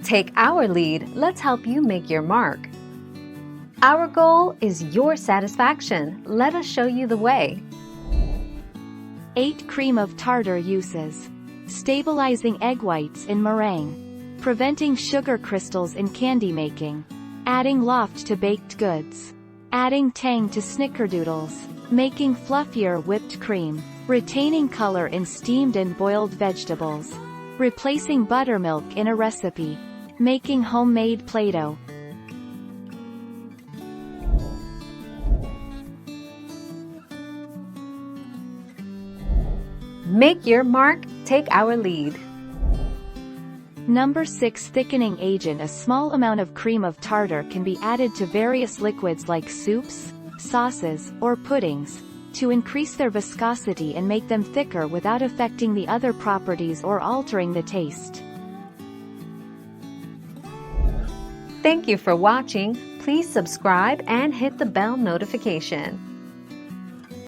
Take our lead, let's help you make your mark. Our goal is your satisfaction. Let us show you the way. 8 cream of tartar uses. Stabilizing egg whites in meringue. Preventing sugar crystals in candy making. Adding loft to baked goods. Adding tang to snickerdoodles. Making fluffier whipped cream. Retaining color in steamed and boiled vegetables. Replacing buttermilk in a recipe. Making homemade Play-Doh. Make your mark, take our lead. Number 6 thickening agent. A small amount of cream of tartar can be added to various liquids like soups, sauces, or puddings, to increase their viscosity and make them thicker without affecting the other properties or altering the taste. Thank you for watching. Please subscribe and hit the bell notification.